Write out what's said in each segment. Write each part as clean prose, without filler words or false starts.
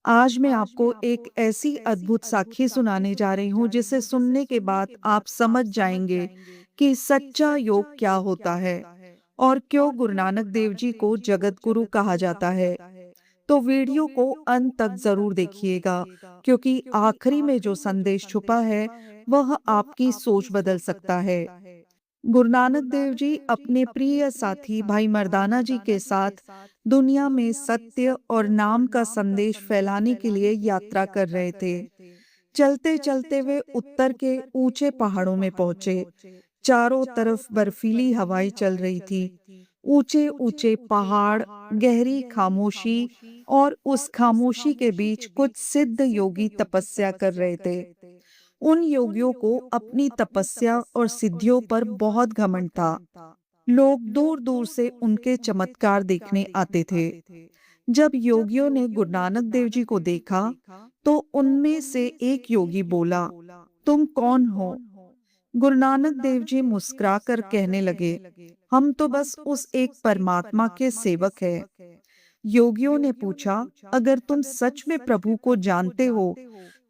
आज मैं आपको एक ऐसी अद्भुत साखी सुनाने जा रही हूँ जिसे सुनने के बाद आप समझ जाएंगे कि सच्चा योग क्या होता है और क्यों गुरु नानक देव जी को जगत गुरु कहा जाता है। तो वीडियो को अंत तक जरूर देखिएगा, क्योंकि आखिरी में जो संदेश छुपा है वह आपकी सोच बदल सकता है। गुरु नानक देव जी अपने प्रिय साथी भाई मर्दाना जी के साथ दुनिया में सत्य और नाम का संदेश फैलाने के लिए यात्रा कर रहे थे। चलते चलते वे उत्तर के ऊंचे पहाड़ों में पहुंचे। चारों तरफ बर्फीली हवाएं चल रही थी। ऊंचे ऊंचे पहाड़, गहरी खामोशी, और उस खामोशी के बीच कुछ सिद्ध योगी तपस्या कर रहे थे। उन योगियों को अपनी तपस्या और सिद्धियों पर बहुत घमंड था। लोग दूर दूर से उनके चमत्कार देखने आते थे। जब योगियों ने गुरु नानक देव जी को देखा तो उनमें से एक योगी बोला, तुम कौन हो? गुरु नानक देव जी मुस्कुरा कर कहने लगे, हम तो बस उस एक परमात्मा के सेवक हैं। योगियों ने पूछा, अगर तुम सच में प्रभु को जानते हो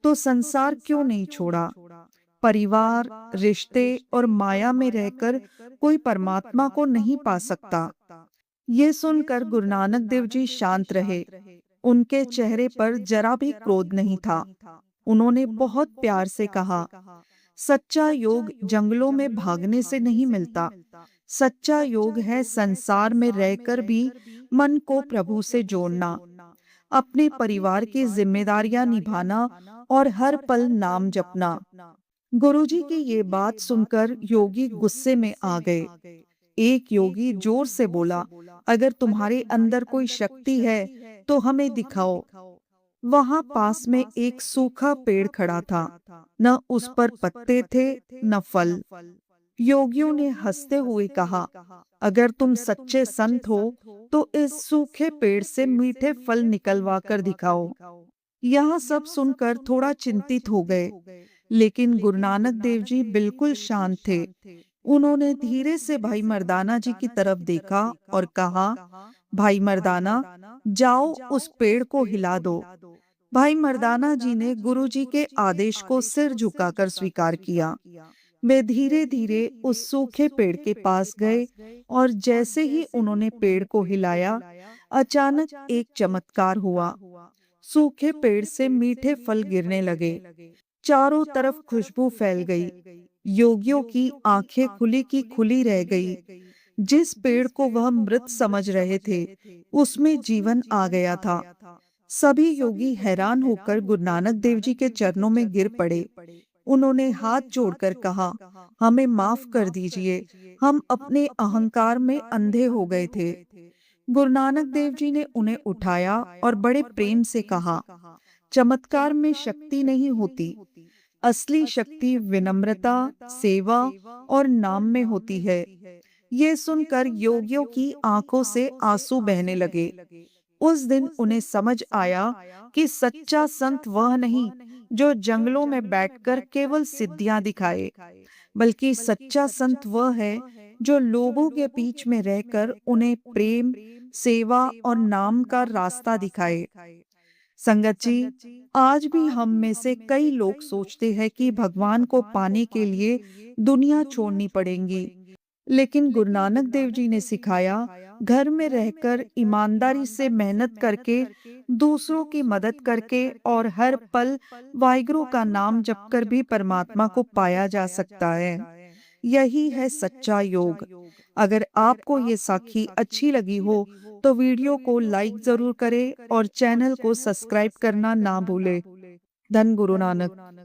तो संसार क्यों नहीं छोड़ा? परिवार, रिश्ते और माया में रहकर कोई परमात्मा को नहीं पा सकता। ये सुनकर गुरु नानक देव जी शांत रहे। उनके चेहरे पर जरा भी क्रोध नहीं था। उन्होंने बहुत प्यार से कहा, सच्चा योग जंगलों में भागने से नहीं मिलता। सच्चा योग है संसार में रहकर भी मन को प्रभु से जोड़ना, अपने परिवार की जिम्मेदारियां निभाना और हर पल नाम जपना। गुरुजी की ये बात सुनकर योगी गुस्से में आ गए। एक योगी जोर से बोला, अगर तुम्हारे अंदर कोई शक्ति है तो हमें दिखाओ। वहां पास में एक सूखा पेड़ खड़ा था। न उस पर पत्ते थे, न फल। योगियों ने हंसते हुए कहा, अगर तुम सच्चे संत हो तो इस सूखे पेड़ से मीठे फल निकलवा कर दिखाओ। यह सब सुनकर थोड़ा चिंतित हो गए, लेकिन गुरु नानक देव जी बिल्कुल शांत थे। उन्होंने धीरे से भाई मर्दाना जी की तरफ देखा और कहा, भाई मर्दाना, जाओ उस पेड़ को हिला दो। भाई मर्दाना जी ने गुरु जी के आदेश को सिर झुकाकर स्वीकार किया। वे धीरे धीरे उस सूखे पेड़ के पास गए और जैसे ही उन्होंने पेड़ को हिलाया, अचानक एक चमत्कार हुआ। सूखे पेड़ से मीठे फल गिरने लगे। चारों तरफ खुशबू फैल गई। योगियों की आंखें खुली की खुली रह गई। जिस पेड़ को वह मृत समझ रहे थे, उसमें जीवन आ गया था। सभी योगी हैरान होकर गुरु नानक देव जी के चरणों में गिर पड़े। उन्होंने हाथ जोड़कर कहा, हमें माफ कर दीजिए, हम अपने अहंकार में अंधे हो गए थे। गुरु नानक देव जी ने उन्हें उठाया और बड़े प्रेम से कहा, चमत्कार में शक्ति नहीं होती, असली शक्ति विनम्रता, सेवा और नाम में होती है। ये सुनकर योगियों की आंखों से आंसू बहने लगे। उस दिन उन्हें समझ आया कि सच्चा संत वह नहीं जो जंगलों में बैठकर केवल सिद्धियां दिखाए, बल्कि सच्चा संत वह है जो लोगों के बीच में रहकर उन्हें प्रेम, सेवा और नाम का रास्ता दिखाए। संगत जी, आज भी हम में से कई लोग सोचते हैं कि भगवान को पाने के लिए दुनिया छोड़नी पड़ेगी, लेकिन गुरु नानक देव जी ने सिखाया, घर में रहकर ईमानदारी से मेहनत करके, दूसरों की मदद करके और हर पल वाहिगुरु का नाम जपकर भी परमात्मा को पाया जा सकता है। यही है सच्चा योग। अगर आपको ये साखी अच्छी लगी हो तो वीडियो को लाइक जरूर करें और चैनल को सब्सक्राइब करना ना भूलें। धन गुरु नानक।